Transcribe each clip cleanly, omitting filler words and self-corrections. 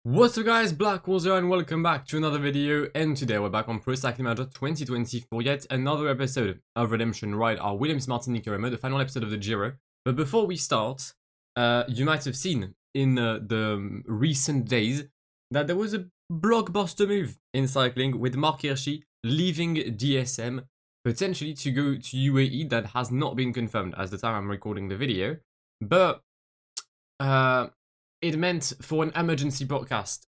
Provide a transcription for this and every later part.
What's up guys, Black Wolves here and welcome back to another video, and today we're back on Pro Cycling Manager 2020 for yet another episode of Redemption Ride, our Williams Martini Career, the final episode of the Giro. But before we start, you might have seen in the recent days that there was a blockbuster move in cycling with Mark Hirschi leaving DSM, potentially to go to UAE. That has not been confirmed as the time I'm recording the video, but it meant for an emergency podcast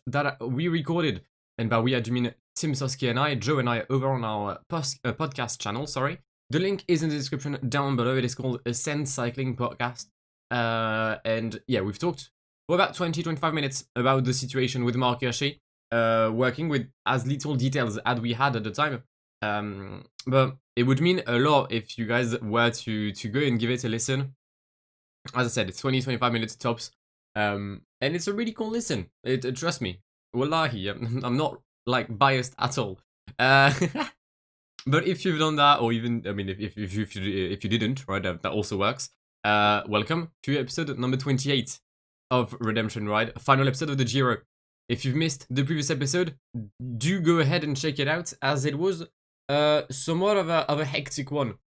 that we recorded, and by we I do mean Tim Soski and I, Joe and I, over on our podcast channel, sorry. The link is in the description down below. It is called Ascend Cycling Podcast. And yeah, we've talked for about 20-25 minutes about the situation with Mark Hirschi, working with as little details as we had at the time. But it would mean a lot if you guys were to go and give it a listen. As I said, it's 20-25 minutes tops, and it's a really cool listen. Trust me, wallahi, I'm not like biased at all. But if you've done that, or even, I mean, if you didn't, right, that also works. Welcome to episode number 28 of Redemption Ride, final episode of the Giro. If you've missed the previous episode, do go ahead and check it out, as it was somewhat of a hectic one,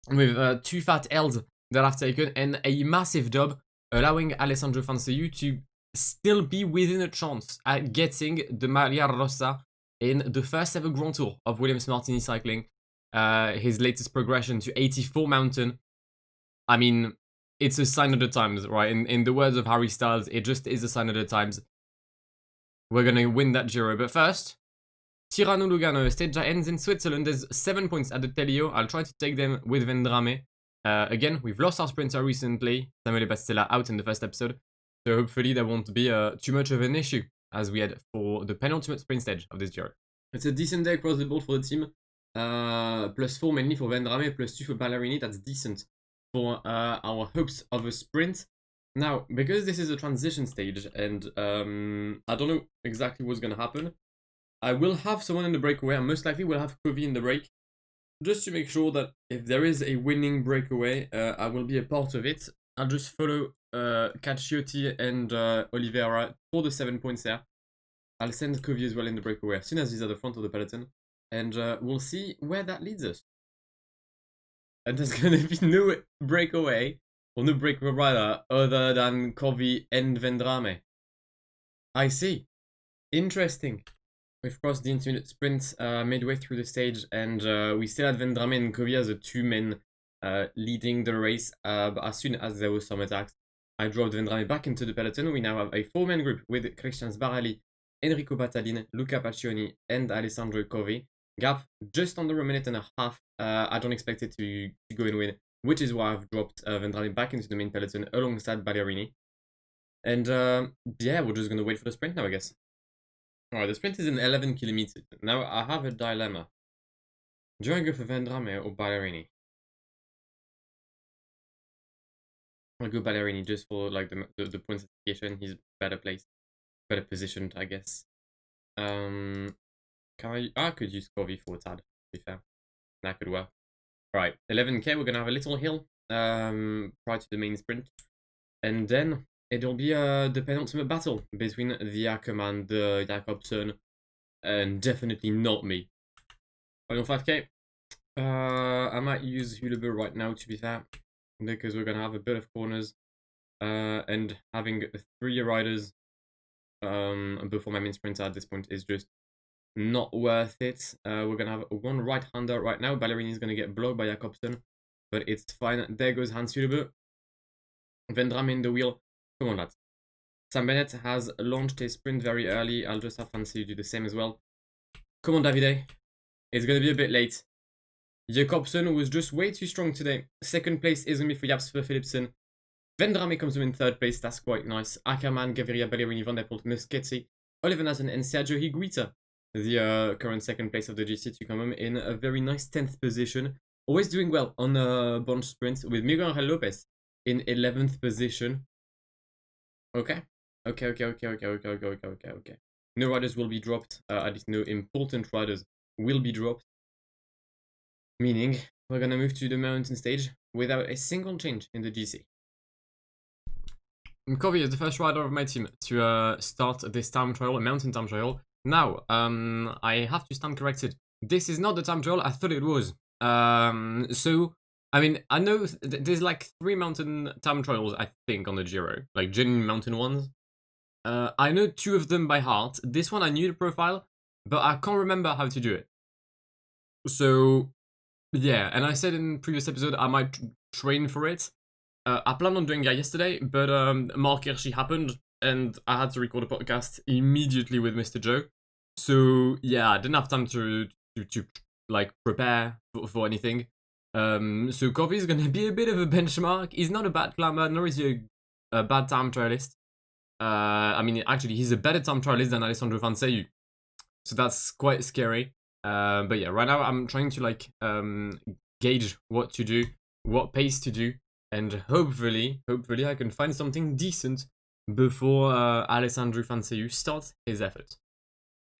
with two fat L's that I've taken and a massive dub, allowing Alessandro Fanseyu to still be within a chance at getting the Maglia Rossa in the first ever Grand Tour of Williams Martini Cycling. His latest progression to 84 Mountain. I mean, it's a sign of the times, right? In the words of Harry Styles, it just is a sign of the times. We're gonna win that Giro, but first, Tirano Lugano, stage that ends in Switzerland. There's 7 points at the Telio. I'll try to take them with Vendrame. Again, we've lost our sprinter recently, Samuele Bastella out in the first episode, so hopefully there won't be too much of an issue as we head for the penultimate sprint stage of this Giro. It's a decent day across the board for the team, +4 mainly for Vendrame, +2 for Ballerini. That's decent for our hopes of a sprint. Now, because this is a transition stage and I don't know exactly what's going to happen, I will have someone in the breakaway, and most likely we'll have Covey in the break, just to make sure that if there is a winning breakaway, I will be a part of it. I'll just follow Cacciotti and Oliveira for the 7 points there. I'll send Covey as well in the breakaway as soon as he's at the front of the peloton, and we'll see where that leads us. And there's going to be no breakaway, or no breakaway rider, other than Covey and Vendrame. I see. Interesting. We've crossed the intermediate sprint midway through the stage, and we still had Vendrame and Covey as the two men leading the race. But as soon as there was some attacks, I dropped Vendrame back into the peloton. We now have a 4-man group with Christian Sbarali, Enrico Battaglia, Luca Paccioni, and Alessandro Covey. Gap just under a minute and a half. I don't expect it to go and win, which is why I've dropped Vendrame back into the main peloton alongside Ballerini. And yeah, we're just going to wait for the sprint now, I guess. Alright, the sprint is in 11 kilometers. Now I have a dilemma. Do I go for Vendrame or Ballerini? I'll go Ballerini just for like the point certification. He's better placed, better positioned, I guess. I could use Covey for Tad, to be fair. That could work. Alright, 11k, we're gonna have a little hill prior to the main sprint. And then it'll be the penultimate battle between the Ackermann, the Jakobsen, and definitely not me. Final 5k. I might use Hulebe right now, to be fair, because we're going to have a bit of corners, and having 3 riders before my main sprinter at this point is just not worth it. We're going to have 1 right-hander right now. Ballerini is going to get blocked by Jakobsen, but it's fine. There goes Hans Hulebe. Vendrame in the wheel. Come on, lads. Sam Bennett has launched his sprint very early. I'll just have Fancy do the same as well. Come on, Davide. It's going to be a bit late. Jakobsen was just way too strong today. Second place is going to be for Jasper Philipsen. Vendrame comes in 3rd place. That's quite nice. Ackermann, Gaviria, Ballerini, Van der Poel, Muschetti, Oliver Nassen, and Sergio Higuita, the current 2nd place of the GC, to come in a very nice 10th position. Always doing well on bunch sprints, with Miguel Angel Lopez in 11th position. Okay. No riders will be dropped. At least no important riders will be dropped. Meaning, we're gonna move to the mountain stage without a single change in the GC. Covey is the first rider of my team to start this time trial, a mountain time trial. Now, I have to stand corrected. This is not the time trial I thought it was. So, I mean, I know there's like 3 mountain time trials, I think, on the Giro. Like, genuine mountain ones. I know 2 of them by heart. This one I knew the profile, but I can't remember how to do it. So, yeah, and I said in previous episode I might train for it. I planned on doing that yesterday, but Mark Hirschi happened, and I had to record a podcast immediately with Mr. Joe. So yeah, I didn't have time to like prepare for anything. So Covey is gonna be a bit of a benchmark. He's not a bad climber, nor is he a bad time trialist. I mean, actually, he's a better time trialist than Alessandro Fanseyu. So that's quite scary. But yeah, right now I'm trying to like gauge what to do, what pace to do, and hopefully I can find something decent before Alessandro Fanseyu starts his effort.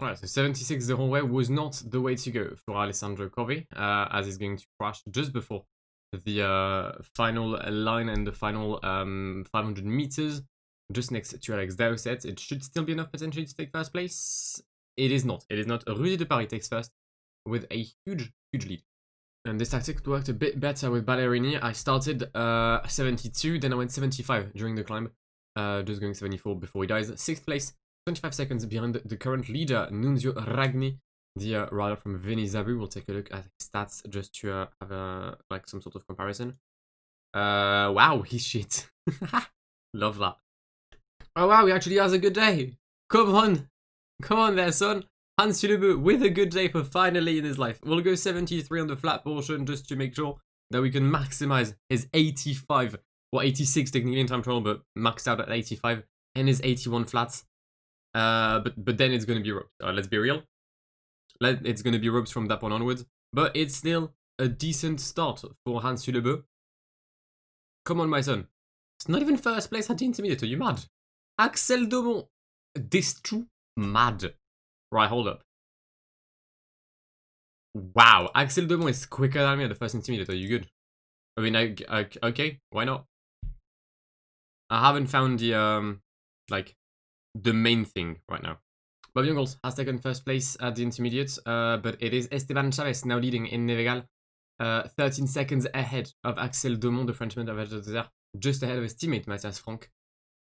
Alright, so 76 the whole way was not the way to go for Alessandro Covey, as he's going to crash just before the final line and the final 500 meters, just next to Alex Dowsett. It should still be enough potentially to take first place. It is not. It is not. Rudy de Paris takes first with a huge lead. And this tactic worked a bit better with Ballerini. I started 72, then I went 75 during the climb, just going 74 before he dies. 6th place, 25 seconds behind the current leader, Nunzio Ragni, the rider from Venizabu. We'll take a look at his stats just to have like some sort of comparison. Wow, he's shit. Love that. Oh wow, he actually has a good day. Come on there, son. Hans Sulebe with a good day for finally in his life. We'll go 73 on the flat portion just to make sure that we can maximize his 85, or 86 technically in time trial, but maxed out at 85, and his 81 flats. But then it's gonna be ropes. Let's be real. It's gonna be ropes from that point onwards. But it's still a decent start for Hans Sulebe. Come on, my son. It's not even first place at the intermediate. Are you mad? Axel Daumont. This true mad. Right, hold up. Wow, Axel Daumont is quicker than me at the first intermediate. Are you good? I mean, okay, why not? I haven't found the like the main thing right now. Bob Jungels has taken first place at the intermediate, but it is Esteban Chavez now leading in Nevegal, 13 seconds ahead of Axel Daumont, the Frenchman of just ahead of his teammate Matthias Franck.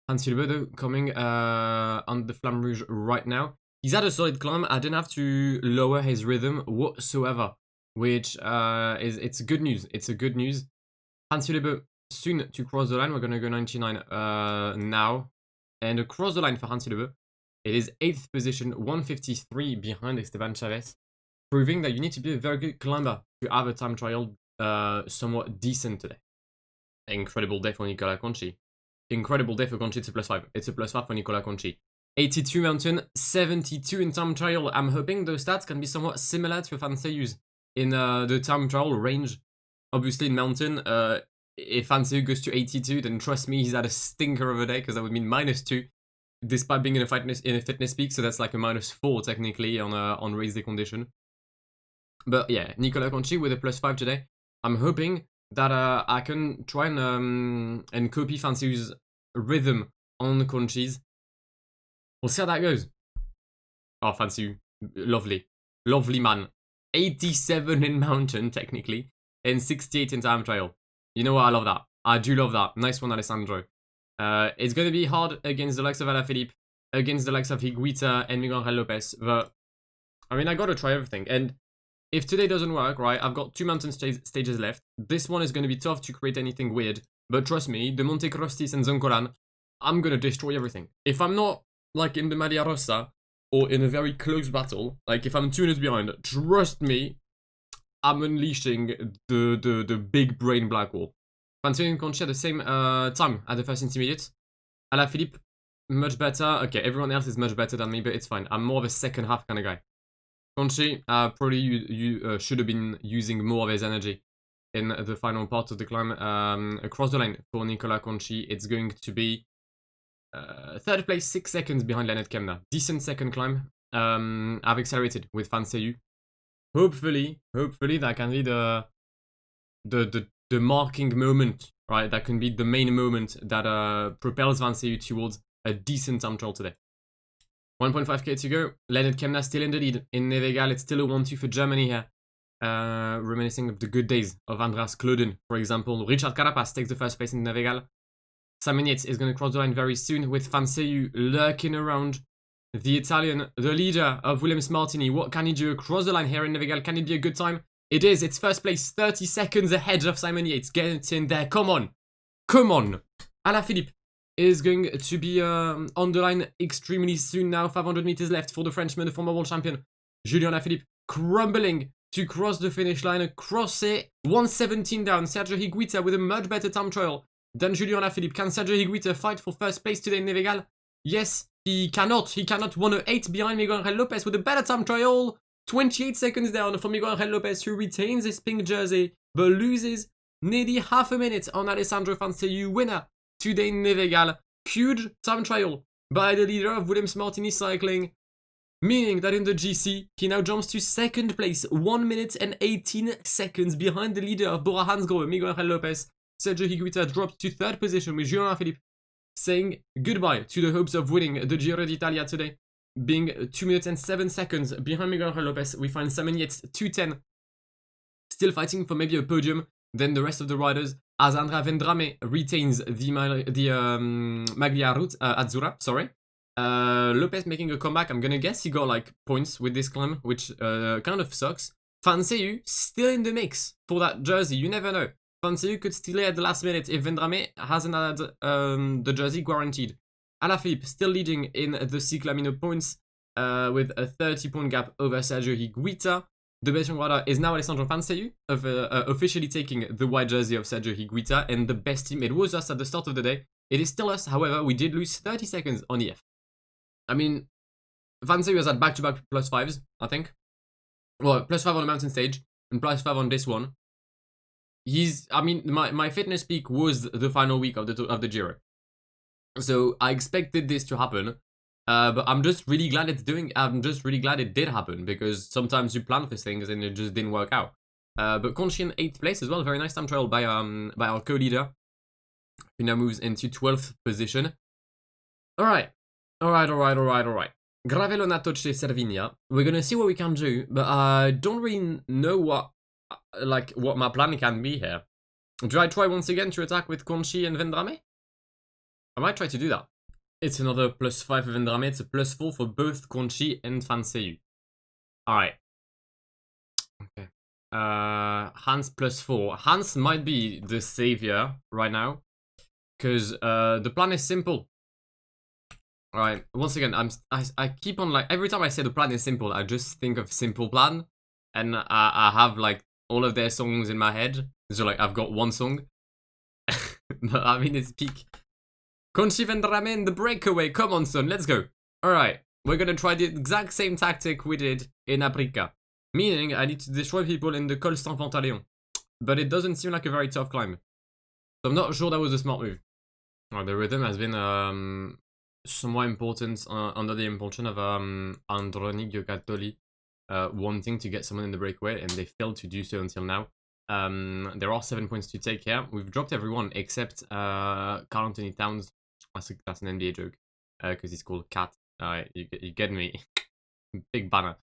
Hans Sulebe coming on the Flamme Rouge right now. He's had a solid climb. I didn't have to lower his rhythm whatsoever, which it's good news. It's a good news. Hans Sulebe soon to cross the line. We're gonna go 99 now, and across the line for Hans Sulebe. It is 8th position, 153 behind Esteban Chavez, proving that you need to be a very good climber to have a time trial somewhat decent today. Incredible day for Nicola Conchi. Incredible day for Conchi. It's a +5. It's a +5 for Nicola Conchi. 82 mountain, 72 in time trial. I'm hoping those stats can be somewhat similar to Fanseyu's in the time trial range. Obviously in mountain, if Fanseyu goes to 82, then trust me, he's had a stinker of a day, because that would mean -2, despite being in a fitness peak. So that's like a -4 technically on race day condition. But yeah, Nicola Conchi with a +5 today. I'm hoping that I can try and copy Fanseyu's rhythm on Conchi's. We'll see how that goes. Oh, Fanseyu. Lovely. Lovely man. 87 in mountain, technically, and 68 in time trial. You know what? I love that. I do love that. Nice one, Alessandro. It's going to be hard against the likes of Alaphilippe, against the likes of Higuita and Miguel Angel Lopez, but I mean, I got to try everything. And if today doesn't work, right, I've got 2 mountain stages left. This one is going to be tough to create anything weird, but trust me, the Monte Crostis and Zoncolan, I'm going to destroy everything. If I'm not like in the Maglia Rossa, or in a very close battle, like if I'm 2 minutes behind, trust me, I'm unleashing the big brain black hole. Fanseyu and Conchi at the same time at the first intermediate. Alaphilippe, much better. Okay, everyone else is much better than me, but it's fine. I'm more of a second half kind of guy. Conchi, probably you should have been using more of his energy in the final part of the climb. Across the line for Nicola Conchi, it's going to be 3rd place, 6 seconds behind Lennart Kemna. Decent second climb. I've accelerated with Fanseyu. Hopefully that can be the marking moment, right? That can be the main moment that propels Vanseu towards a decent time trial today. 1.5k to go. Leonard Kemna still in the lead. In Nevegal, it's still a 1-2 for Germany here. Reminiscing of the good days of Andreas Klöden, for example. Richard Carapaz takes the first place in Nevegal. Simon Yates is going to cross the line very soon with Vanseu lurking around. The Italian, the leader of Williams Martini. What can he do across the line here in Nevegal? Can it be a good time? It is. It's first place, 30 seconds ahead of Simon Yates. Get in there. Come on. Come on. Alaphilippe is going to be on the line extremely soon now. 500 meters left for the Frenchman, the former world champion. Julien Alaphilippe crumbling to cross the finish line. Across it. 1:17 down. Sergio Higuita with a much better time trial than Julien Alaphilippe. Can Sergio Higuita fight for first place today in Nevegal? Yes. He cannot. He cannot. 1:08 behind Miguel Angel Lopez with a better time trial. 28 seconds down for Miguel Angel Lopez, who retains his pink jersey but loses nearly half a minute on Alessandro Vanseu, winner today in Nevegal. Huge time trial by the leader of Williams Martini Cycling, meaning that in the GC he now jumps to second place, 1 minute and 18 seconds behind the leader of Bora Hansgrohe, Miguel Angel Lopez. Sergio Higuita drops to third position with Julien Alaphilippe saying goodbye to the hopes of winning the Giro d'Italia today, being 2 minutes and 7 seconds behind Miguel Angel Lopez. We find Simon Yates 2:10, still fighting for maybe a podium than the rest of the riders, as Andrea Vendrame retains the Maglia Route Azzurra, sorry. Lopez making a comeback. I'm gonna guess he got like points with this climb, which kind of sucks. Vanseu still in the mix for that jersey, you never know. Vanseu could steal it at the last minute if Vendrame hasn't had the jersey guaranteed. Alaphilippe still leading in the Ciclamino points with a 30-point gap over Sergio Higuita. The best young rider is now Alessandro Vanseu, officially taking the white jersey of Sergio Higuita, and the best team, it was us at the start of the day. It is still us, however, we did lose 30 seconds on EF. I mean, Vanseu has had back-to-back +5s, I think. Well, +5 on the mountain stage, and +5 on this one. I mean, my fitness peak was the final week of the Giro. So I expected this to happen. But I'm just really glad it did happen, because sometimes you plan for things and it just didn't work out. But Conchi in 8th place as well. Very nice time trial by our co-leader, who now moves into 12th position. Alright. Gravelo Natoce Cervinia. We're gonna see what we can do, but I don't really know what my plan can be here. Do I try once again to attack with Conchi and Vendrame? I might try to do that. It's another +5 for Vendrame. It's a +4 for both Conchi and Vanseu. Alright. Okay. Hans +4. Hans might be the savior right now, because the plan is simple. Alright, once again, I keep on, like, every time I say the plan is simple, I just think of Simple Plan, and I have, like, all of their songs in my head. So, like, I've got one song, but I mean, it's peak. Conchi Vendrame in the breakaway. Come on, son, let's go. Alright, we're gonna try the exact same tactic we did in Aprica, meaning I need to destroy people in the Col Saint-Pantaleon, but it doesn't seem like a very tough climb, so I'm not sure that was a smart move. Well, the rhythm has been somewhat important under the impulsion of Androni Giocattoli wanting to get someone in the breakaway, and they failed to do so until now. There are 7 points to take here. We've dropped everyone except Carl Anthony Towns. I think that's an NBA joke, because he's called Cat. You get me. Big banner.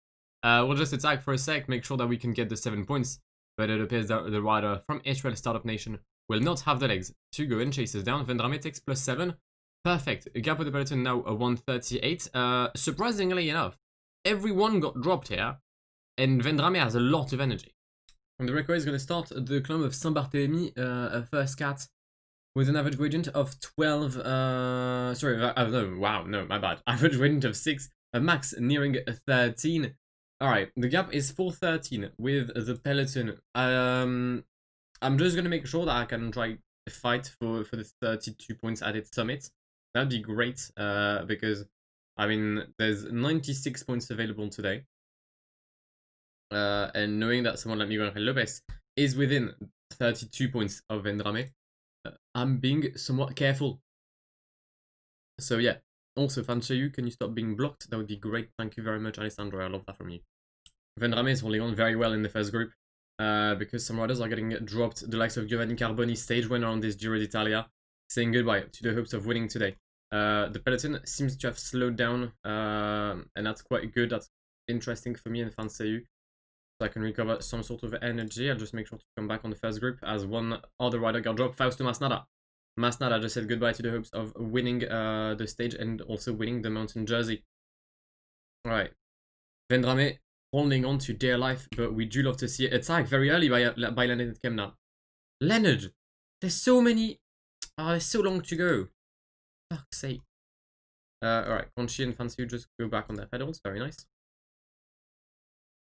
We'll just attack for a sec, make sure that we can get the 7 points, but it appears that the rider from Israel Startup Nation will not have the legs to go and chase us down. Vendrame takes +7. Perfect. Gap with the peloton now a 1:38. Surprisingly enough, everyone got dropped here, and Vendrame has a lot of energy. And the breakaway is going to start the climb of Saint-Barthélemy, first cat, with an average gradient of 12, my bad. Average gradient of 6, a max nearing 13. Alright, the gap is 4:13 with the peloton. I'm just going to make sure that I can try to fight for the 32 points at its summit. That'd be great, because, I mean, there's 96 points available today. And knowing that someone like Miguel Angel Lopez is within 32 points of Vendrame, I'm being somewhat careful. So yeah, also Vanseu, can you stop being blocked? That would be great. Thank you very much, Alessandro. I love that from you. Vendrame is holding on very well in the first group. because some riders are getting dropped. The likes of Giovanni Carboni stage went on this Giro d'Italia, saying goodbye to the hopes of winning today. The peloton seems to have slowed down, and that's quite good. That's interesting for me and Fanseu. So I can recover some sort of energy. I'll just make sure to come back on the first group as one other rider got dropped. Fausto Masnada. Masnada just said goodbye to the hopes of winning the stage and also winning the mountain jersey. Alright. Vendrame holding on to dear life, but we do love to see it attack very early by Leonard and Kemna. Leonard! There's so many... Oh, there's so long to go. Fuck's sake. Alright, Conchi and Fancy just go back on their pedals. Very nice.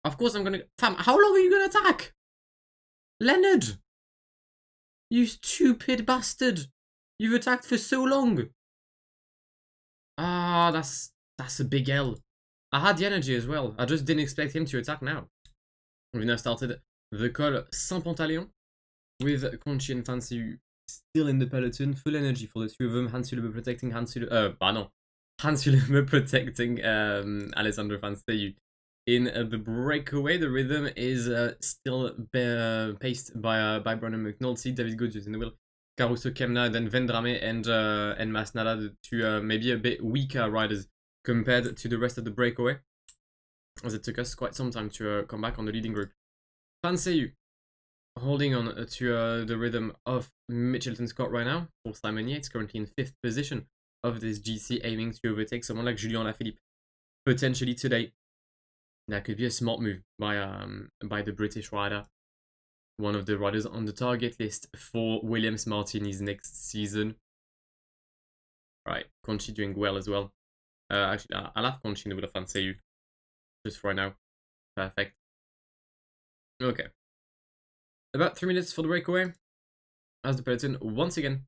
Of course I'm gonna... Fam, how long are you gonna attack? Leonard! You stupid bastard! You've attacked for so long! Ah, that's a big L. I had the energy as well. I just didn't expect him to attack now. We've now started the col Saint-Pantaleon with Conchi and Fancy still in the peloton. Full energy for the two of them. Hans Sulebe protecting Hans Sulebe protecting Alessandro Fancy. In the breakaway, the rhythm is still paced by Brandon McNulty, David Godius in the wheel, Caruso Kemna, then Vendrame and Masnada, the two maybe a bit weaker riders compared to the rest of the breakaway, as it took us quite some time to come back on the leading group. Fanseu holding on to the rhythm of Mitchelton Scott right now. For Simon Yates, currently in 5th position of this GC, aiming to overtake someone like Julien Lafilippe potentially today. That could be a smart move by the British rider. One of the riders on the target list for Williams Martini's next season. Right, Conchi doing well as well. Actually, I'll have Conchi in the wheel of Fanseu. Just for right now. Perfect. Okay. About 3 minutes for the breakaway. As the peloton once again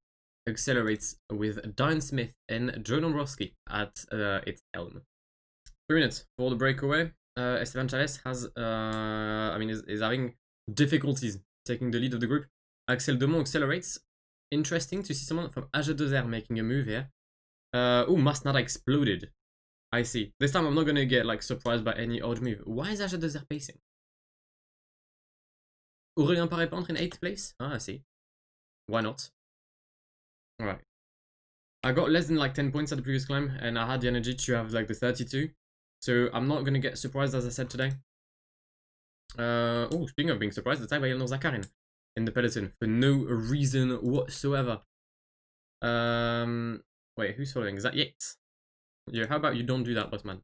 accelerates with Diane Smith and Joe Dombrowski at its helm. 3 minutes for the breakaway. Esteban Chavez has, is having difficulties taking the lead of the group. Axel Demont accelerates. Interesting to see someone from AG2R making a move here. Oh, Masnada exploded. I see. This time I'm not gonna get like surprised by any odd move. Why is AG2R pacing? Aurélien Paré-Peintre in 8th place? Ah, I see. Why not? Alright. I got less than like 10 points at the previous climb, and I had the energy to have like the 32. So I'm not gonna get surprised, as I said today. Oh, speaking of being surprised, attacked by Elnor Zakarin in the peloton for no reason whatsoever. Wait, who's following? Is that Yates? Yeah, how about you don't do that, Bossman?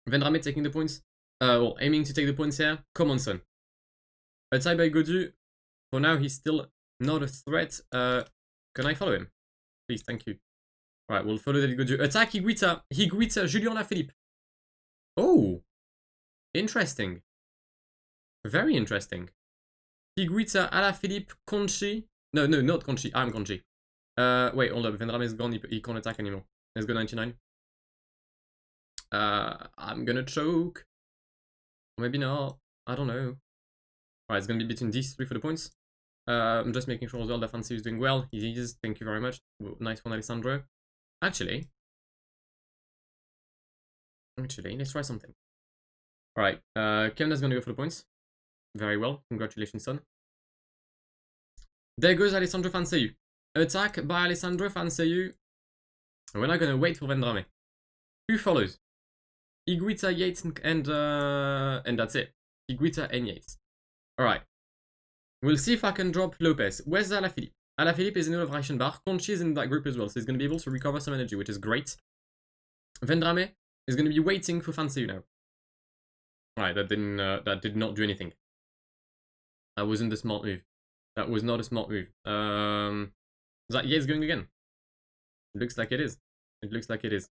Vendrame taking the points. Well, aiming to take the points here. Come on, son. Attacked by Godu. For now, he's still not a threat. Can I follow him? Please, thank you. Alright, we'll follow David Godieu. Attack Higuita. Higuita, Julien Lafilippe. Oh. Interesting. Very interesting. Higuita, Alaphilippe, Conchi. No, not Conchi. I'm Conchi. Wait, hold up. Vendrame is gone. He can't attack anymore. Let's go 99. I'm gonna choke. Or maybe not. I don't know. Alright, it's gonna be between these three for the points. I'm just making sure as well that Fancy is doing well. He is. Thank you very much. Nice one, Alessandro. Actually, let's try something. Alright, Kemna's gonna go for the points. Very well. Congratulations, son. There goes Alessandro Fanseu. Attack by Alessandro Fanseu. We're not gonna wait for Vendrame. Who follows? Higuita, Yates, and that's it. Higuita and Yates. Alright. We'll see if I can drop Lopez. Where's Alaphilippe? Alaphilippe is in the middle of Reichenbach. Conchi is in that group as well, so he's going to be able to recover some energy, which is great. Vendrame is going to be waiting for Fanseu now. Alright, that did not do anything. That wasn't the smart move. That was not a smart move. Is that Yates going again? It looks like it is. It looks like it is.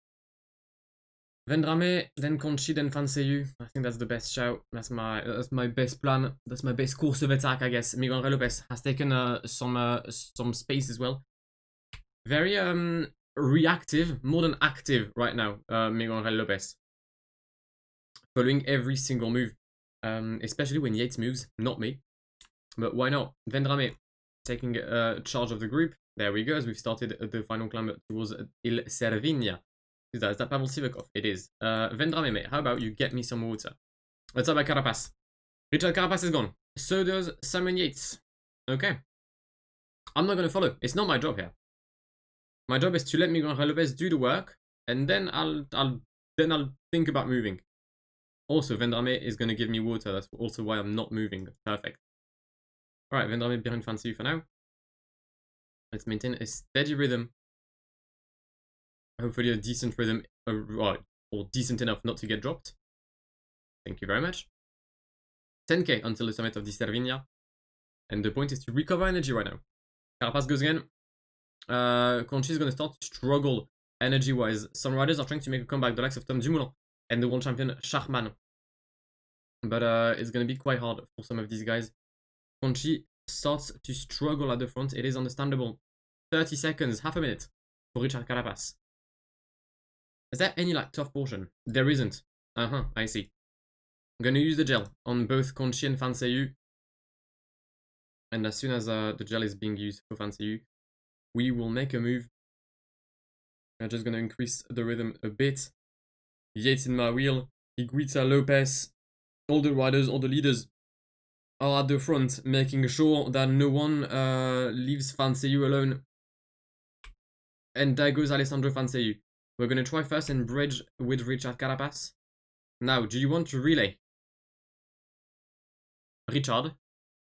Vendrame, then Conchi, then Fanseu. I think that's the best shout. That's my best plan. That's my best course of attack, I guess. Miguel Angel Lopez has taken some space as well. Very reactive, more than active right now. Miguel Angel Lopez, following every single move, especially when Yates moves, not me. But why not? Vendrame taking charge of the group. There we go. As we've started the final climb towards Il Cervinia. Is that Pavel Sivakov? It is. Vendrame, mate, how about you get me some water? What's up, by Carapaz? Richard Carapaz is gone. So does Simon Yates. Okay. I'm not gonna follow. It's not my job here. My job is to let Miguel Angel Lopez do the work, and then I'll think about moving. Also, Vendrame is gonna give me water. That's also why I'm not moving. Perfect. All right, Vendrame behind Fancy for now. Let's maintain a steady rhythm. Hopefully a decent rhythm, or decent enough not to get dropped. Thank you very much. 10k until the summit of the Cervinia. And the point is to recover energy right now. Carapaz goes again. Conchi is going to start to struggle energy-wise. Some riders are trying to make a comeback, the likes of Tom Dumoulin and the world champion Schachmann. But it's going to be quite hard for some of these guys. Conchi starts to struggle at the front. It is understandable. 30 seconds, half a minute for Richard Carapaz. Is there any like tough portion? There isn't. I see. I'm going to use the gel on both Conchi and Fanseyu. And as soon as the gel is being used for Fanseyu, we will make a move. I'm just going to increase the rhythm a bit. Yates in my wheel. Higuita, Lopez. All the riders, all the leaders are at the front, making sure that no one leaves Fanseyu alone. And there goes Alessandro Fanseyu. We're going to try first and bridge with Richard Carapaz. Now, do you want to relay?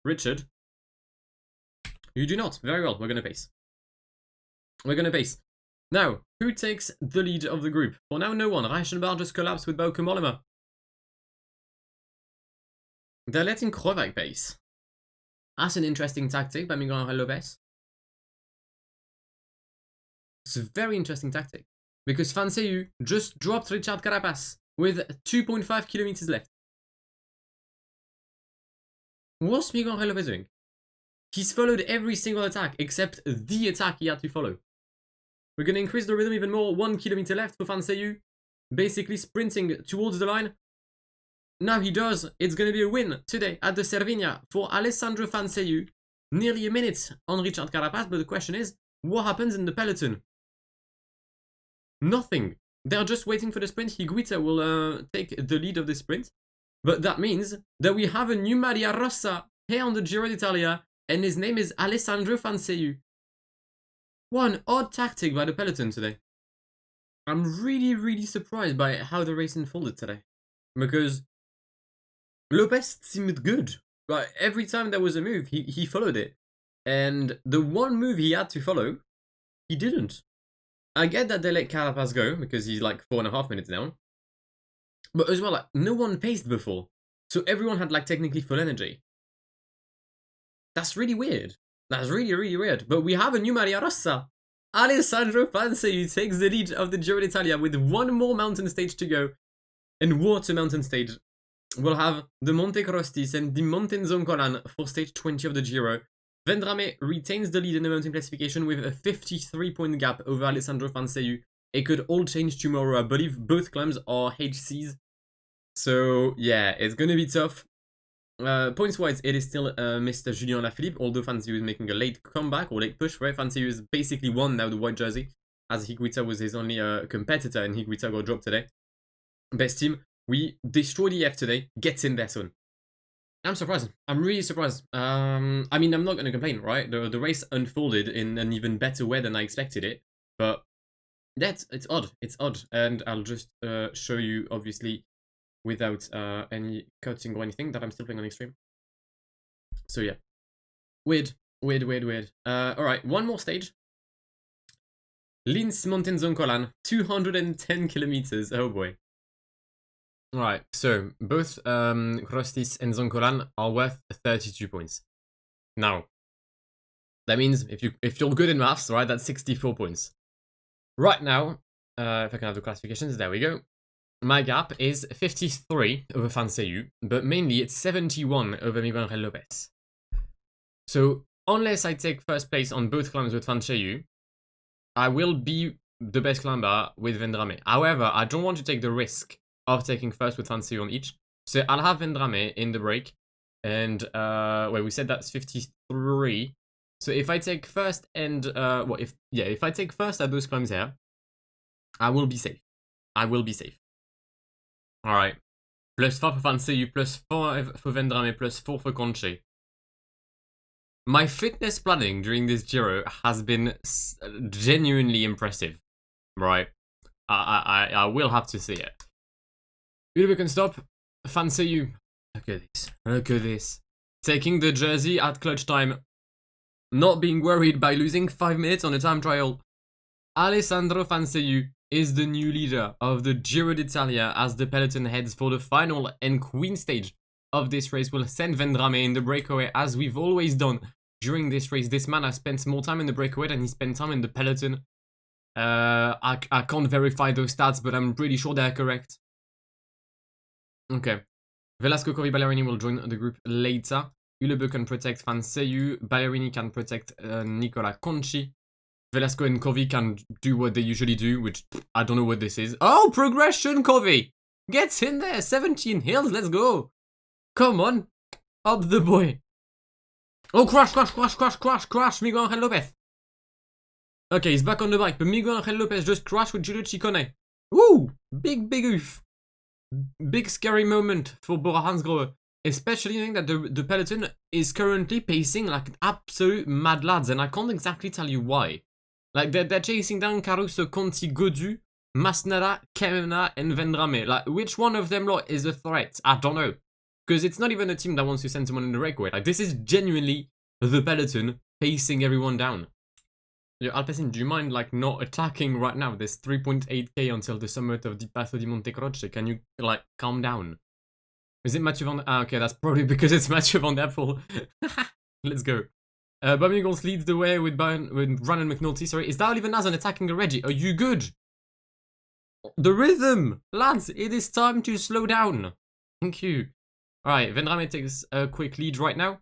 Richard? You do not. Very well, we're going to pace. We're going to pace. Now, who takes the lead of the group? For now, no one. Reichenbach just collapsed with Bauke Mollema. They're letting Krojak pace. That's an interesting tactic by Miguel Angel Lopez. It's a very interesting tactic. Because Fanseyu just dropped Richard Carapaz with 2.5 kilometers left. What's Miguel Angel Lopez doing? He's followed every single attack except the attack he had to follow. We're going to increase the rhythm even more. 1 kilometer left for Fanseyu. Basically sprinting towards the line. Now he does. It's going to be a win today at the Cervinia for Alessandro Fanseyu. Nearly a minute on Richard Carapaz, but the question is, what happens in the peloton? Nothing. They're just waiting for the sprint. Higuita will take the lead of the sprint. But that means that we have a new Maria Rossa here on the Giro d'Italia, and his name is Alessandro Fanseyu. What an odd tactic by the peloton today. I'm really surprised by how the race unfolded today. Because Lopez seemed good. But every time there was a move, he followed it. And the one move he had to follow, he didn't. I get that they let Carapaz go, because he's like 4.5 minutes down. But as well, like, no one paced before. So everyone had like technically full energy. That's really weird. That's really weird. But we have a new Maria Rossa. Alessandro Fanseyu takes the lead of the Giro d'Italia with one more mountain stage to go. And what a mountain stage. We'll have the Monte Crostis and the Monte Zoncolan for stage 20 of the Giro. Vendrame retains the lead in the mountain classification with a 53-point gap over Alessandro Fanseyu. It could all change tomorrow. I believe both climbs are HCs. So yeah, it's going to be tough. Points-wise, it is still Mr. Julien Lafilippe, although Fanseyu is making a late comeback or late push, right? Fanseyu is basically won now the white jersey, as Higuita was his only competitor, and Higuita got dropped today. Best team, we destroyed EF today, gets in there soon. I'm surprised. I'm really surprised. I mean, I'm not going to complain, right? The race unfolded in an even better way than I expected it, but it's odd. It's odd, and I'll just show you, obviously, without any cutting or anything, that I'm still playing on extreme. So yeah, weird. Alright, one more stage. Linz Monte Zoncolan, 210 kilometers. Oh boy. Alright, so both Crostis and Zoncolan are worth 32 points. Now, that means if you're good in maths, right, that's 64 points. Right now, if I can have the classifications, there we go. My gap is 53 over Fanseyu, but mainly it's 71 over Miguel Angel Lopez. So, unless I take first place on both climbs with Fanseyu, I will be the best climber with Vendrame. However, I don't want to take the risk of taking first with Fanseyu on each. So I'll have Vendrame in the break. And, wait, we said that's 53. So if I take first and, if I take first at those climbs here, I will be safe. I will be safe. Alright. +5 for Fanseyu, +5 for Vendrame, +4 for Conche. My fitness planning during this Giro has been genuinely impressive, right? I will have to say it. We can stop. Fanseyu. Look at this. Look at this. Taking the jersey at clutch time. Not being worried by losing 5 minutes on a time trial. Alessandro Fanseyu is the new leader of the Giro d'Italia as the peloton heads for the final and queen stage of this race. Will send Vendrame in the breakaway as we've always done during this race. This man has spent more time in the breakaway than he spent time in the peloton. I can't verify those stats, but I'm pretty sure they're correct. Okay. Velasco Covi Ballerini will join the group later. Ulebe can protect Fanseyu. Ballerini can protect Nicola Conchi. Velasco and Covi can do what they usually do, which I don't know what this is. Oh, progression, Covi! Gets in there, 17 hills, let's go! Come on, up the boy. Oh, crash, Miguel Angel Lopez. Okay, he's back on the bike, but Miguel Angel Lopez just crashed with Giulio Ciccone. Woo! Big oof. Big scary moment for Bora Hansgrohe. Especially knowing that the peloton is currently pacing like absolute mad lads, and I can't exactly tell you why. Like, they're chasing down Caruso, Conti, Godu, Masnada, Kemna, and Vendrame. Like, which one of them lot is a threat? I don't know. Because it's not even a team that wants to send someone in the breakaway. Like, this is genuinely the peloton pacing everyone down. Yo, Alpecin, do you mind, like, not attacking right now? There's 3.8k until the summit of Di Passo di Monte Croce. Can you, like, calm down? Is it Mathieu Van... Ah, okay, that's probably because it's Mathieu Van Der Poel. Let's go. Bobby Goals leads the way with Brandon McNulty. Sorry, is that Oliver Nazan attacking already? Are you good? The rhythm! Lads, it is time to slow down. Thank you. Alright, Vendrame takes a quick lead right now.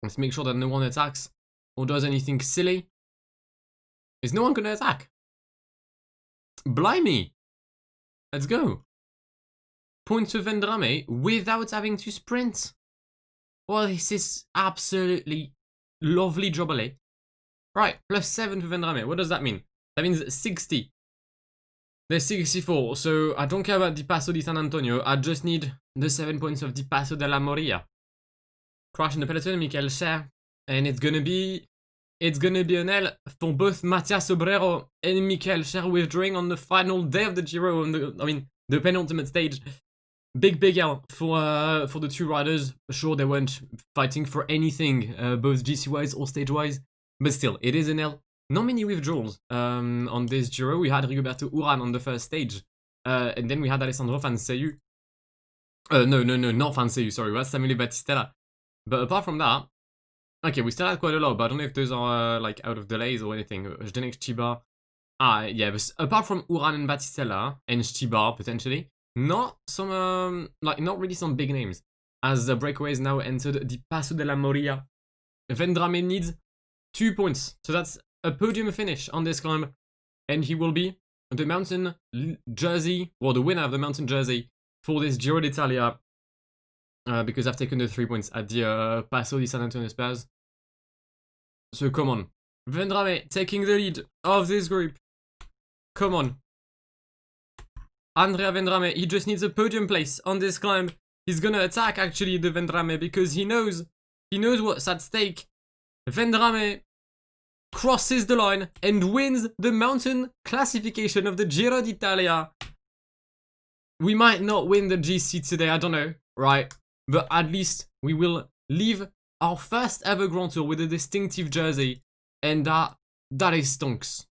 Let's make sure that no one attacks or does anything silly. Is no one gonna attack? Blimey! Let's go. Points to Vendrame without having to sprint. Well, this is absolutely lovely Jobale. Right, +7 for Vendrame. What does that mean? That means 60. There's 64, so I don't care about Di Passo di San Antonio. I just need the 7 points of Di Passo della Moria. Crash in the peloton, Michael Scher. And it's gonna be an L for both Matias Obrero and Michael Scher withdrawing on the final day of the Giro, the penultimate stage. Big L for the two riders. Sure, they weren't fighting for anything, both GC-wise or stage-wise, but still, it is an L. Not many withdrawals on this Giro. We had Rigoberto Urán on the first stage, and then we had Alessandro Fanseyu. No, not Fanseyu, sorry, that's Samuele Battistella. But apart from that, okay, we still had quite a lot, but I don't know if those are like out of delays or anything. Zdenek Chiba. Yeah, but apart from Urán and Battistella, and Chiba potentially, not some, not really some big names. As the breakaways now entered Di Passo della Moria. Vendrame needs 2 points, so that's a podium finish on this climb, and he will be the mountain jersey, or the winner of the mountain jersey for this Giro d'Italia, because I've taken the 3 points at the Passo di San Antonio Spurs. So come on, Vendrame taking the lead of this group. Come on. Andrea Vendrame, he just needs a podium place on this climb. He's gonna attack actually the Vendrame because he knows what's at stake. Vendrame crosses the line and wins the mountain classification of the Giro d'Italia. We might not win the GC today, I don't know, right? But at least we will leave our first ever Grand Tour with a distinctive jersey, and that is stonks.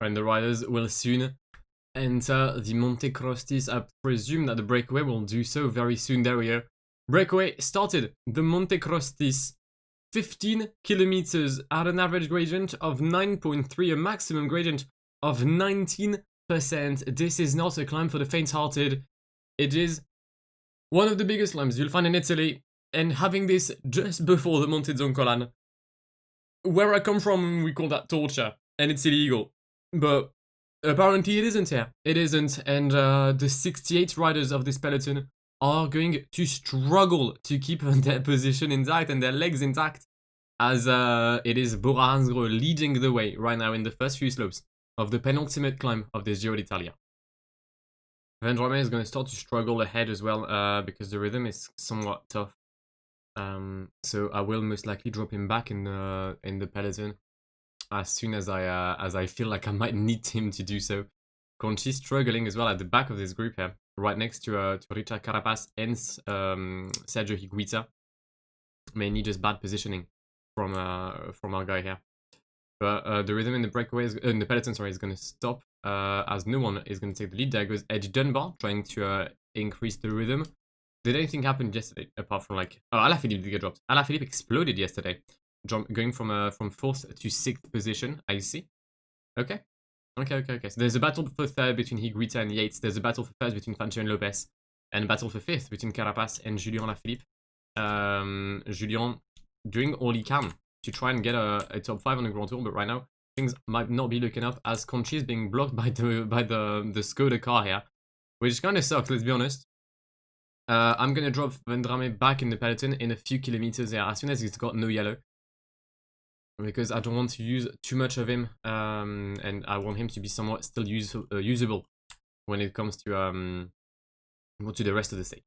And the riders will soon enter the Monte Crostis. I presume that the breakaway will do so very soon. There we go. Breakaway started the Monte Crostis, 15 kilometers at an average gradient of 9.3, a maximum gradient of 19%. This is not a climb for the faint-hearted. It is one of the biggest climbs you'll find in Italy, and having this just before the Monte Zoncolan, where I come from, we call that torture, and it's illegal. But apparently it isn't here. It isn't, and the 68 riders of this peloton are going to struggle to keep their position intact and their legs intact, as it is Bora Hansgrohe leading the way right now in the first few slopes of the penultimate climb of this Giro d'Italia. Vendrame is going to start to struggle ahead as well because the rhythm is somewhat tough. So I will most likely drop him back in the peloton as soon as I feel like I might need him to do so. Conchi's struggling as well at the back of this group here, right next to Richard Carapaz and Sergio Higuita. Mainly just bad positioning from our guy here. But the rhythm in the breakaway in the peloton, sorry, is going to stop as no one is going to take the lead. There goes Edge Dunbar trying to increase the rhythm. Did anything happen yesterday apart from like... Oh, Alaphilippe did get dropped. Alaphilippe exploded yesterday, going from 4th to 6th position. I see. Okay. So there's a battle for 3rd between Higuita and Yates. There's a battle for 1st between Fangio and Lopez. And a battle for 5th between Carapaz and Julien Alaphilippe. Julien doing all he can to try and get a top 5 on the Grand Tour, but right now things might not be looking up as Conchi is being blocked by the Skoda car here, which kind of sucks, let's be honest. I'm gonna drop Vendrame back in the peloton in a few kilometers here as soon as he's got no yellow, because I don't want to use too much of him, and I want him to be somewhat still usable when it comes to the rest of the stage.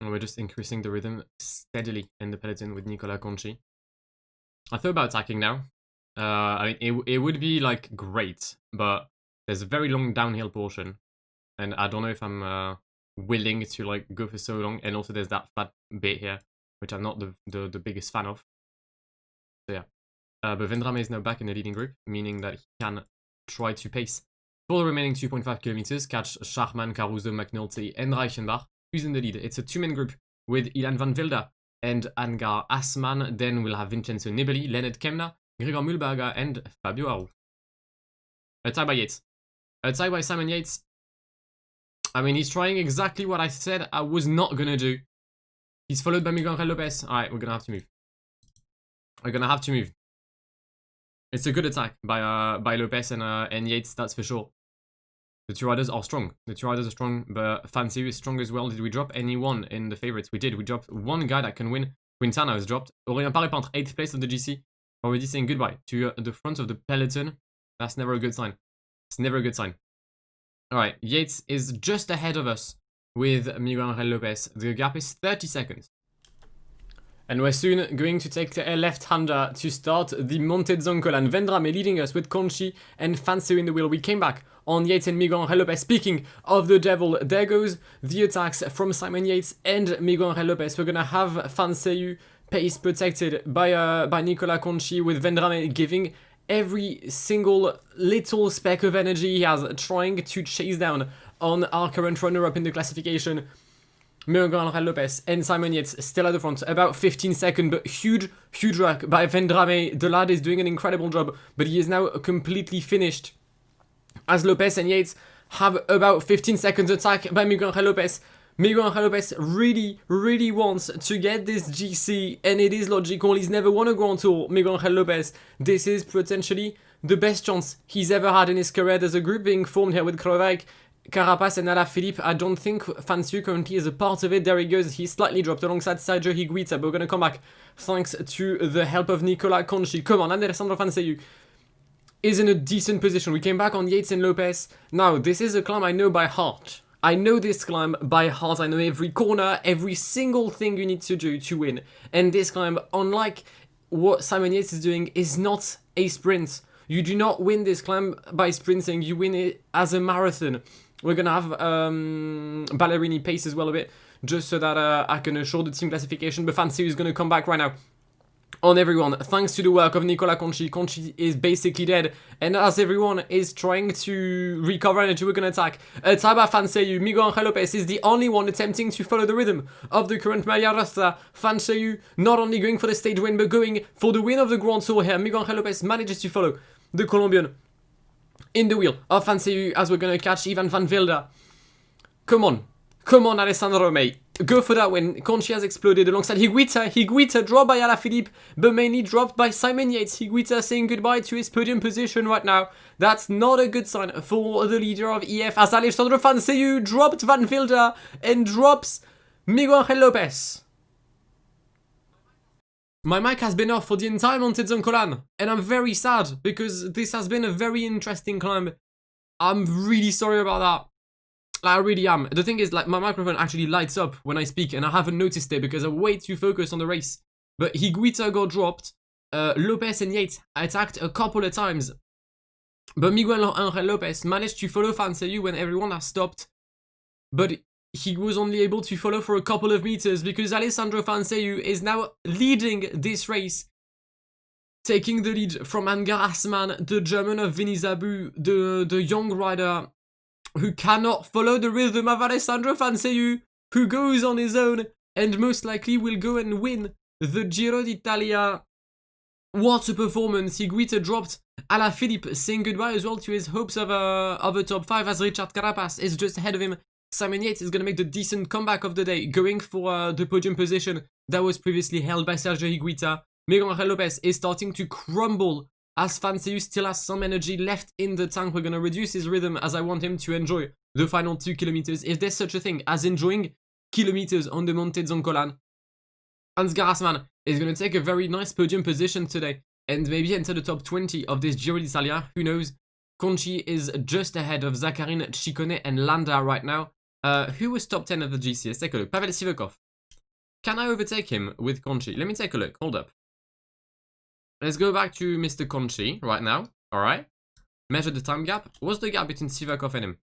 And we're just increasing the rhythm steadily in the peloton with Nicolas Conchi. I thought about attacking now. I mean, it would be like great, but there's a very long downhill portion, and I don't know if I'm willing to like go for so long. And also there's that flat bit here, which I'm not the biggest fan of. So yeah, but Vendrame is now back in the leading group, meaning that he can try to pace for the remaining 2.5 kilometers, catch Schachmann, Caruso, McNulty, and Reichenbach. Who's in the lead? It's a two-man group with Ilan van Velde and Angar Asman. Then we'll have Vincenzo Nibali, Leonard Kemna, Gregor Mühlberger, and Fabio Aru. A tie by Yates. A tie by Simon Yates. I mean, he's trying exactly what I said I was not going to do. He's followed by Miguel Angel Lopez. Alright, we're going to have to move. We're going to have to move. It's a good attack by Lopez and Yates, that's for sure. The two riders are strong. But Fancy is strong as well. Did we drop anyone in the favorites? We did. We dropped one guy that can win. Quintana was dropped. Aurélien Paré-Peintre, 8th place of the GC. Already saying goodbye to the front of the peloton. That's never a good sign. It's never a good sign. Alright, Yates is just ahead of us with Miguel Angel Lopez. The gap is 30 seconds. And we're soon going to take a left-hander to start the Monte Zoncolan. Vendrame leading us with Conchi and Fangio in the wheel. We came back on Yates and Miguel Angel Lopez. Speaking of the devil, there goes the attacks from Simon Yates and Miguel Angel Lopez. We're going to have Fangio pace protected by Nicolas Conchi, with Vendrame giving every single little speck of energy he has, trying to chase down on our current runner-up in the classification, Miguel Angel Lopez, and Simon Yates still at the front, about 15 seconds, but huge work by Vendrame. The lad is doing an incredible job, but he is now completely finished, as Lopez and Yates have about 15 seconds attack by Miguel Angel Lopez. Miguel Angel Lopez really wants to get this GC, and it is logical. He's never won a Grand Tour, Miguel Angel Lopez. This is potentially the best chance he's ever had in his career. There's a group being formed here with Krojek, Carapaz and Alaphilippe. I don't think Fangio currently is a part of it. There he goes. He's slightly dropped alongside Sergio Higuita, but we're going to come back thanks to the help of Nicolas Conchi. Come on, Alessandro Fangio is in a decent position. We came back on Yates and Lopez. Now, this is a climb I know by heart. I know this climb by heart. I know every corner, every single thing you need to do to win. And this climb, unlike what Simon Yates is doing, is not a sprint. You do not win this climb by sprinting. You win it as a marathon. We're going to have Ballerini pace as well a bit, just so that I can assure the team classification. But Fangio is going to come back right now on everyone, thanks to the work of Nicolas Conchi. Conchi is basically dead, and as everyone is trying to recover energy, we're going to attack. Tie by Fangio. Miguel Angel Lopez is the only one attempting to follow the rhythm of the current Maria Rasta. Fangio not only going for the stage win, but going for the win of the Grand Tour here. Miguel Angel Lopez manages to follow the Colombian in the wheel of Fangio, as we're going to catch Ivan van Velde. Come on, Alessandro, mate. Go for that win. Conchi has exploded alongside Higuita. Higuita dropped by Alaphilippe, but mainly dropped by Simon Yates. Higuita saying goodbye to his podium position right now. That's not a good sign for the leader of EF, as Alessandro Fangio dropped Van Velde and drops Miguel Angel Lopez. My mic has been off for the entire Monte Zoncolan, and I'm very sad because this has been a very interesting climb. I'm really sorry about that. I really am. The thing is, like, my microphone actually lights up when I speak, and I haven't noticed it because I'm way too focused on the race. But Higuita got dropped. Lopez and Yates attacked a couple of times. But Miguel Angel Lopez managed to follow Fanseyu when everyone has stopped. But he was only able to follow for a couple of meters because Alessandro Fanseyu is now leading this race. Taking the lead from Ansgar Asman, the German of Vinny Zabu, the young rider who cannot follow the rhythm of Alessandro Fanseyu, who goes on his own and most likely will go and win the Giro d'Italia. What a performance! Higuita dropped Alaphilippe, saying goodbye as well to his hopes of a top 5 as Richard Carapaz is just ahead of him. Simon Yates is going to make the decent comeback of the day, going for the podium position that was previously held by Sergio Higuita. Miguel Angel Lopez is starting to crumble as Fanseyu still has some energy left in the tank. We're going to reduce his rhythm as I want him to enjoy the final 2 kilometers. If there's such a thing as enjoying kilometers on the Monte Zoncolan, Ansgar Asman is going to take a very nice podium position today and maybe enter the top 20 of this Giro d'Italia. Who knows? Conchi is just ahead of Zakharin, Ciccone and Landa right now. Who was top 10 of the GC? Let's take a look. Pavel Sivakov. Can I overtake him with Conchi? Let me take a look. Hold up. Let's go back to Mr. Conchi right now. Alright. Measure the time gap. What's the gap between Sivakov and him?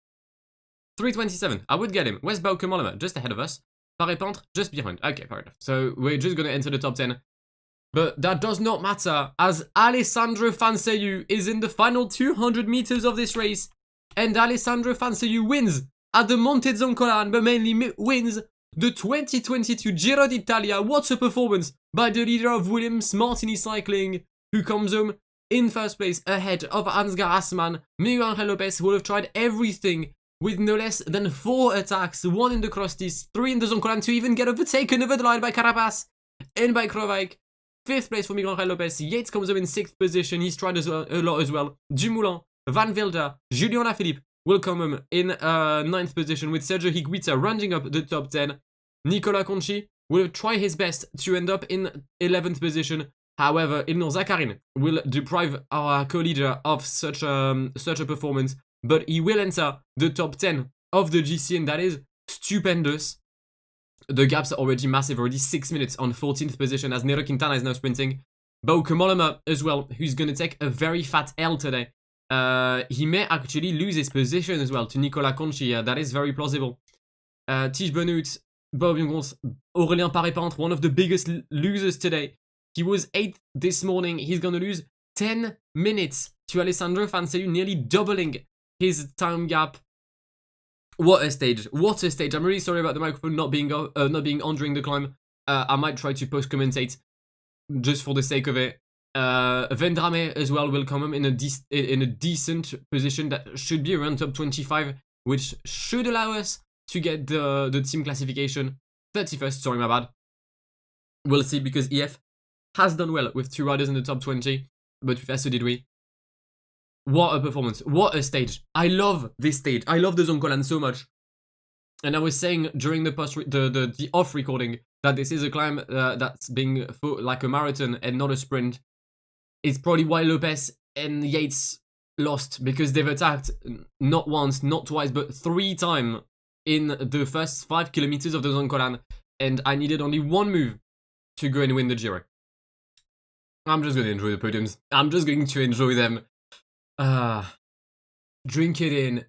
3:27. I would get him. Where's Bauke Mollema? Just ahead of us. Paré-Pentre just behind. Okay, fair enough. So we're just going to enter the top 10. But that does not matter as Alessandro Fanseyu is in the final 200 meters of this race. And Alessandro Fanseyu wins at the Monte Zoncolan, but mainly wins the 2022 Giro d'Italia. What a performance by the leader of Williams Martini Cycling, who comes home in first place ahead of Ansgar Asman. Miguel Angel Lopez will have tried everything with no less than 4 attacks, 1 in the Crosties, 3 in the Zoncolan to even get overtaken over the line by Carapaz and by Krovijk. 5th place for Miguel Angel Lopez. Yates comes home in 6th position. He's tried as well, a lot as well. Dumoulin, Van Velde, Julien Alaphilippe will come home in 9th position with Sergio Higuita rounding up the top 10. Nicolas Conchi will try his best to end up in 11th position. However, Ilnur Zakharin will deprive our co-leader of such a performance, but he will enter the top 10 of the GC, and that is stupendous. The gaps are already massive, already 6 minutes on 14th position as Nero Quintana is now sprinting. Bauke Mollema as well, who's going to take a very fat L today. He may actually lose his position as well to Nicolas Conchi. That is very plausible. Tige Benoot, Bob Jungels, Aurélien Paré-Pentre, one of the biggest losers today. He was 8th this morning. He's going to lose 10 minutes to Alessandro Fanseyu, nearly doubling his time gap. What a stage. What a stage. I'm really sorry about the microphone not being on during the climb. I might try to post-commentate just for the sake of it. Vendrame as well will come in a decent position that should be around top 25, which should allow us to get the team classification. 31st, sorry, my bad. We'll see, because EF has done well with 2 riders in the top 20, but with so did we. What a performance. What a stage. I love this stage. I love the Zoncolan so much. And I was saying during the off recording that this is a climb that's being like a marathon and not a sprint. It's probably why Lopez and Yates lost, because they've attacked not once, not twice, but 3 times in the first 5 kilometers of the Zoncolan, and I needed only 1 move to go and win the Giro. I'm just going to enjoy the podiums. I'm just going to enjoy them. Drink it in,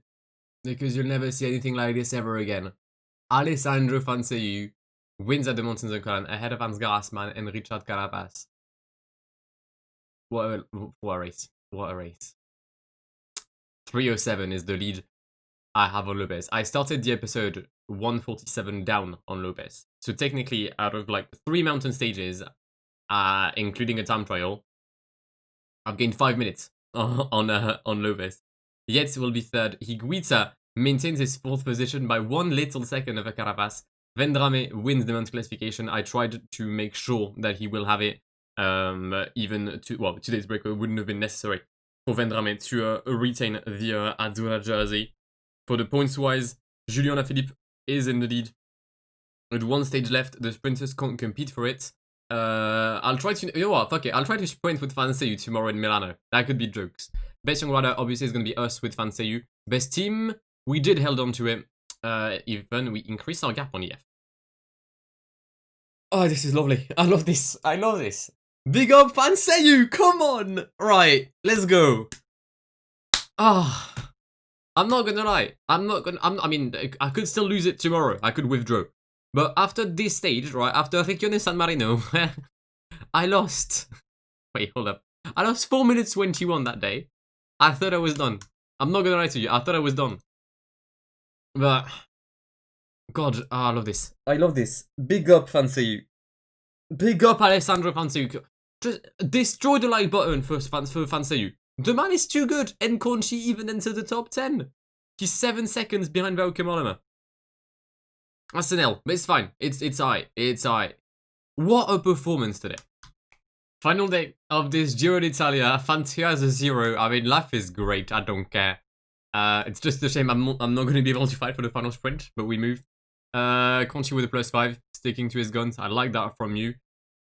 because you'll never see anything like this ever again. Alessandro Fanseyu wins at the Monte Zoncolan ahead of Ansgar Asman and Richard Carapaz. What a race. What a race. 3:07 is the lead I have on Lopez. I started the episode 1:47 down on Lopez. So technically, out of like 3 mountain stages, including a time trial, I've gained 5 minutes on Lopez. Yates will be 3rd. Higuita maintains his 4th position by 1 little second over Carapaz. Vendrame wins the men's classification. I tried to make sure that he will have it. Today's break wouldn't have been necessary for Vendrame to retain the Azzurra jersey. For the points wise, Julien Alaphilippe is in the lead. With 1 stage left, the sprinters can't compete for it. I'll try to, you know what, fuck it, I'll try to sprint with Fanseyu tomorrow in Milano. That could be jokes. Best young rider obviously is going to be us with Fanseyu. Best team, we did hold on to it. even we increase our gap on EF. Oh, this is lovely. I love this. I love this. Big up Fanseiyu, come on! Right, let's go. Ah, I'm not gonna lie. I mean, I could still lose it tomorrow. I could withdraw. But after this stage, right, after Regione San Marino, I lost. Wait, hold up. I lost 4 minutes 21 that day. I thought I was done. I'm not gonna lie to you. I thought I was done. But, God, I love this. I love this. Big up Fanseiyu. Big up Alessandro Fanseiyu. Just destroy the like button for Fanseiyu. The man is too good, and Conchi even entered the top 10. He's 7 seconds behind Bauke Mollema. That's an L, but it's fine. It's alright. It's alright. What a performance today. Final day of this Giro d'Italia. Fantia's a 0. I mean, life is great. I don't care. It's just a shame I'm not going to be able to fight for the final sprint, but we move. Conchi with a +5, sticking to his guns. I like that from you.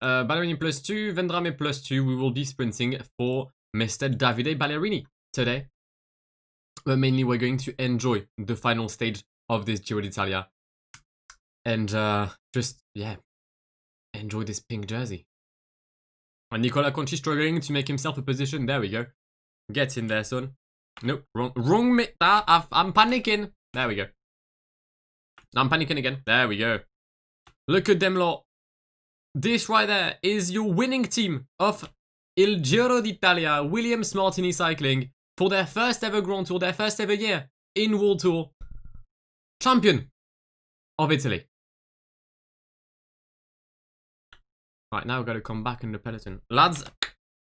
Ballerini +2, Vendrame +2. We will be sprinting for Mr. Davide Ballerini today. But mainly we're going to enjoy the final stage of this Giro d'Italia. And just, yeah, enjoy this pink jersey. And Nicola Conchi struggling to make himself a position. There we go. Get in there, son. Nope, wrong mitt. I'm panicking. There we go. I'm panicking again. There we go. Look at them lot. This right there is your winning team of Il Giro d'Italia, Williams Martini Cycling, for their first ever Grand Tour, their first ever year in World Tour. Champion of Italy. Right, now we've got to come back in the peloton. Lads,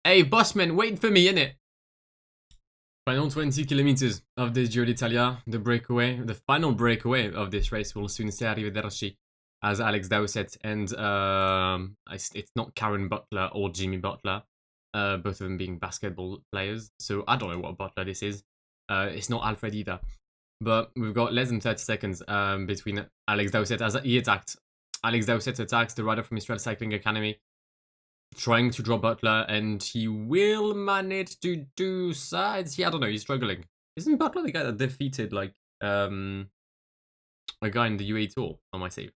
hey, bossman, wait for me, innit? Final 20 kilometers of this Giro d'Italia. The breakaway, the final breakaway of this race will soon say arrivederci as Alex Dowsett and it's not Karen Butler or Jimmy Butler, both of them being basketball players. So I don't know what Butler this is. It's not Alfred either. But we've got less than 30 seconds between Alex Dowsett as he attacked. Alex Dowsett attacks the rider from Israel Cycling Academy, trying to draw Butler, and he will manage to do sides. Yeah, I don't know, he's struggling. Isn't Butler the guy that defeated like a guy in the UAE Tour on my save?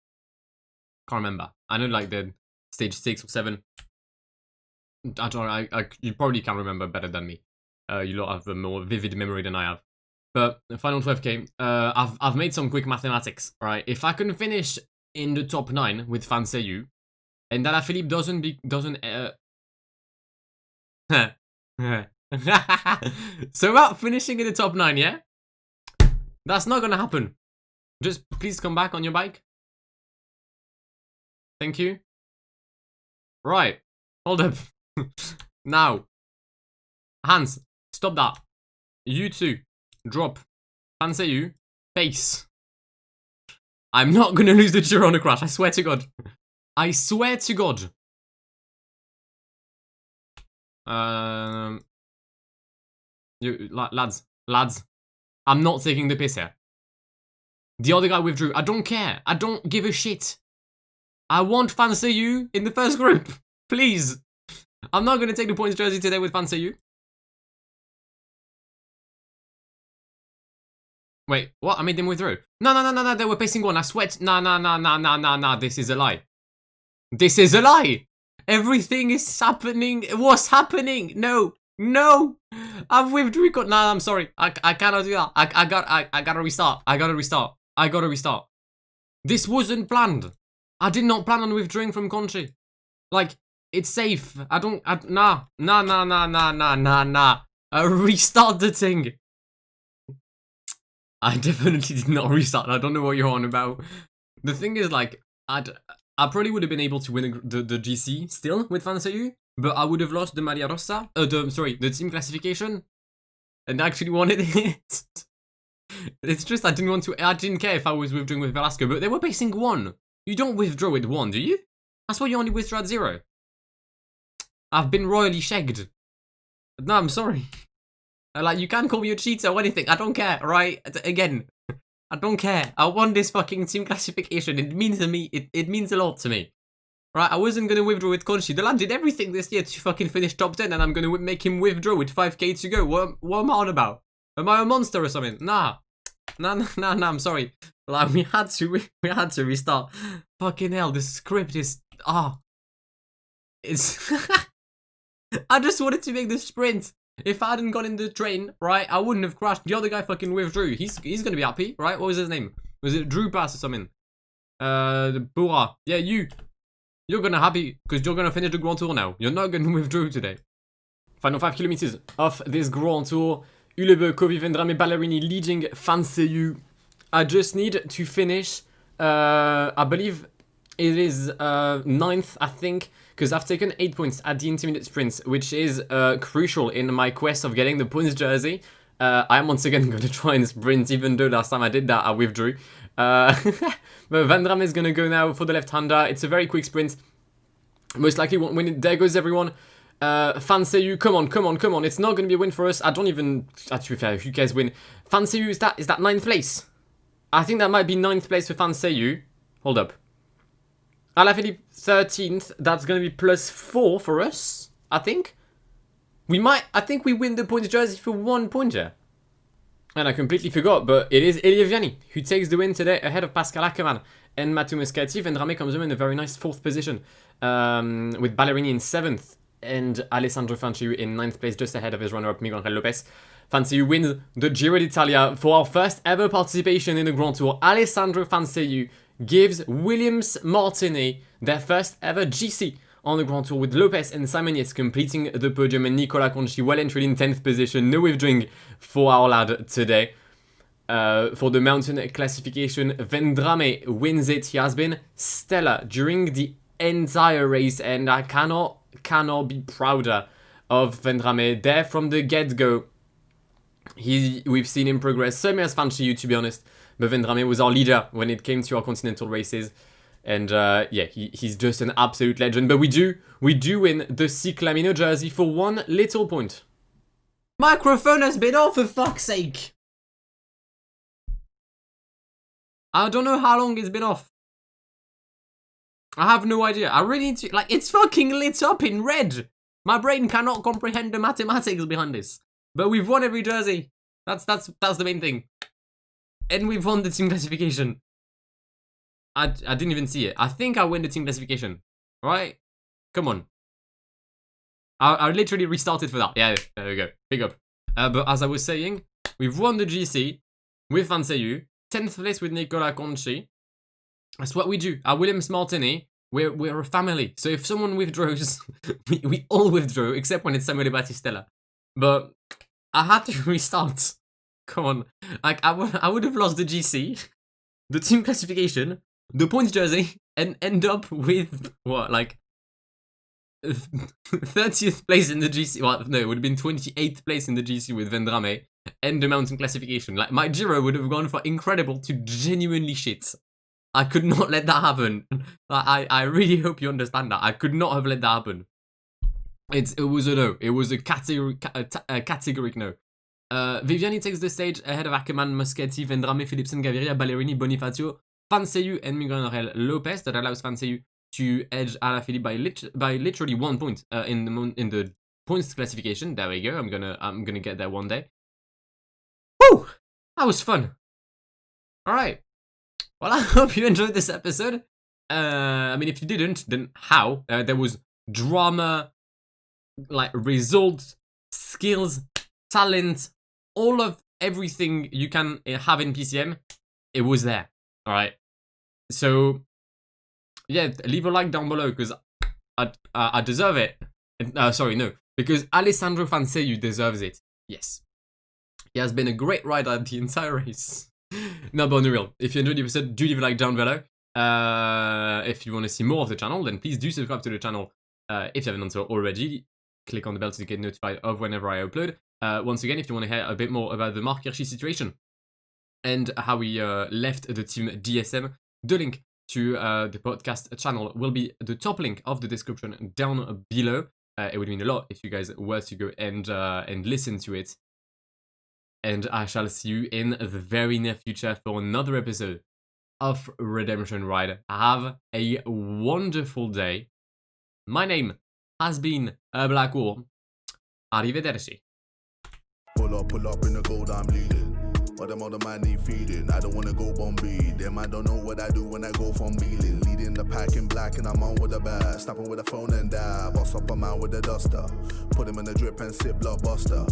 Can't remember. I know like the stage 6 or 7. I don't know, you probably can remember better than me. You lot have a more vivid memory than I have. But the final 12k, I've made some quick mathematics, right? If I can finish in the top 9 with Fanseiyu, and that Philippe doesn't so about finishing in the top 9, yeah? That's not gonna happen. Just please come back on your bike. Thank you. Right. Hold up. Now. Hans, stop that. You two. Drop. Fanseiyu. Pace. I'm not gonna lose the Giro on a crash, I swear to God. I swear to God. Lads, I'm not taking the piss here. The other guy withdrew. I don't care. I don't give a shit. I want Fanseiyu in the first group. Please. I'm not going to take the points jersey today with Fanseiyu. Wait, what? I made them withdraw. No. They were pacing 1. I swear. No. This is a lie. This is a lie. Everything is happening. What's happening? No. I've withdrew. No, I'm sorry. I cannot do that. I gotta restart. I gotta restart. This wasn't planned. I did not plan on withdrawing from Conchi. Like, it's safe. Nah. Restart the thing. I definitely did not restart. I don't know what you're on about. The thing is, like, I probably would have been able to win the GC still with Fanseiyu, but I would have lost the Maglia Rossa, the team classification, and actually wanted it. It's just I didn't care if I was withdrawing with Velasco, but they were pacing 1. You don't withdraw with 1, do you? That's why you only withdraw at 0. I've been royally shagged. No, I'm sorry. Like, you can call me a cheater or anything. I don't care, right? Again, I don't care. I want this fucking team classification. It means to me. It means a lot to me. Right? I wasn't gonna withdraw with Conchi. The lad did everything this year to fucking finish top 10, and I'm gonna make him withdraw with 5k to go. What am I on about? Am I a monster or something? Nah. No, I'm sorry. Like, we had to restart. Fucking hell, the script is, it's, I just wanted to make the sprint. If I hadn't gone in the train, right, I wouldn't have crashed. The other guy fucking withdrew. He's gonna be happy, right? What was his name? Was it Drew Pass or something? The Bura. Yeah, you're gonna happy because you're gonna finish the Grand Tour now. You're not gonna withdraw today. Final 5 kilometers of this Grand Tour. Ulebe, Kovi, Vendrame, Ballerini leading Fanseyu. I just need to finish, I believe it is 9th, I think, because I've taken 8 points at the intermediate sprints, which is crucial in my quest of getting the points jersey. I am once again going to try and sprint, even though last time I did that, I withdrew. But Vendrame is going to go now for the left-hander. It's a very quick sprint. Most likely won't win it. There goes everyone. Fanseyu, come on. It's not going to be a win for us. I don't even, to be fair, who cares win. Fanseyu, is that 9th place? I think that might be 9th place for Fanseyu. Hold up. Alaphilippe 13th. That's going to be +4 for us, I think. I think we win the points jersey for 1 point here. And I completely forgot, but it is Elia Vianney who takes the win today ahead of Pascal Ackermann and Matteo Moscati. Vendrame comes in a very nice 4th position, with Ballerini in 7th and Alessandro Fanseyu in 9th place, just ahead of his runner-up Miguel Angel Lopez. Fanseyu wins the Giro d'Italia for our first ever participation in the Grand Tour. Alessandro Fanseyu gives Williams Martini their first ever GC on the Grand Tour, with Lopez and Simon Yates completing the podium and Nicola Conchi well entering in 10th position. No withdrawing for our lad today. For the mountain classification, Vendrame wins it. He has been stellar during the entire race, and I cannot be prouder of Vendrame. There from the get-go, we've seen him progress. Same as Fanseyu, to be honest, but Vendrame was our leader when it came to our continental races. And yeah, he's just an absolute legend. But we do win the Ciclamino jersey for 1 little point. Microphone has been off, for fuck's sake. I don't know how long it's been off. I have no idea. I really need to, like, it's fucking lit up in red. My brain cannot comprehend the mathematics behind this. But we've won every jersey. That's the main thing. And we've won the team classification. I didn't even see it. I think I win the team classification. Right? Come on. I literally restarted for that. Yeah, there we go. Big up. But as I was saying, we've won the GC with Fanseyu. 10th place with Nicola Conchi. That's what we do. At Williams Martini, we're a family. So if someone withdraws, we all withdraw, except when it's Samuele Battistella. But I had to restart. Come on. Like, I would have lost the GC, the team classification, the points jersey, and end up with, what, like, 30th place in the GC. Well, no, it would have been 28th place in the GC with Vendrame and the mountain classification. Like, my Giro would have gone from incredible to genuinely shit. I could not let that happen. I really hope you understand that. I could not have let that happen. It was a no. It was a categoric no. Viviani takes the stage ahead of Ackermann, Moschetti, Vendrame, Philipsen, Gaviria, Ballerini, Bonifacio, Fanseyu, and Miguel Angel Lopez. That allows Fanseyu to edge Alaphilippe by literally 1 point in the points classification. There we go. I'm gonna get there one day. Woo! That was fun. All right. Well, I hope you enjoyed this episode. I mean, if you didn't, then how? There was drama, like results, skills, talent, all of everything you can have in PCM. It was there. All right. So, yeah, leave a like down below because I deserve it. Sorry, no, because Alessandro Fanseyu deserves it. Yes, he has been a great rider the entire race. No, but on the real, if you enjoyed the episode, do leave a like down below. If you want to see more of the channel, then please do subscribe to the channel if you haven't done so already. Click on the bell to get notified of whenever I upload. Once again, if you want to hear a bit more about the Marc Hirschi situation and how we left the team DSM, the link to the podcast channel will be the top link of the description down below. It would mean a lot if you guys were to go and listen to it. And I shall see you in the very near future for another episode of Redemption Ride. Have a wonderful day. My name has been Blackwool. Arrivederci. Pull up in the gold, I'm leading. Or them other man need feeding. I don't wanna go Bombay. Them I don't know what I do when I go from Beeling. Leading the pack in black and I'm on with a bat. Snapping with a phone and dab. Boss up a man with a duster. Put him in the drip and sip blockbuster.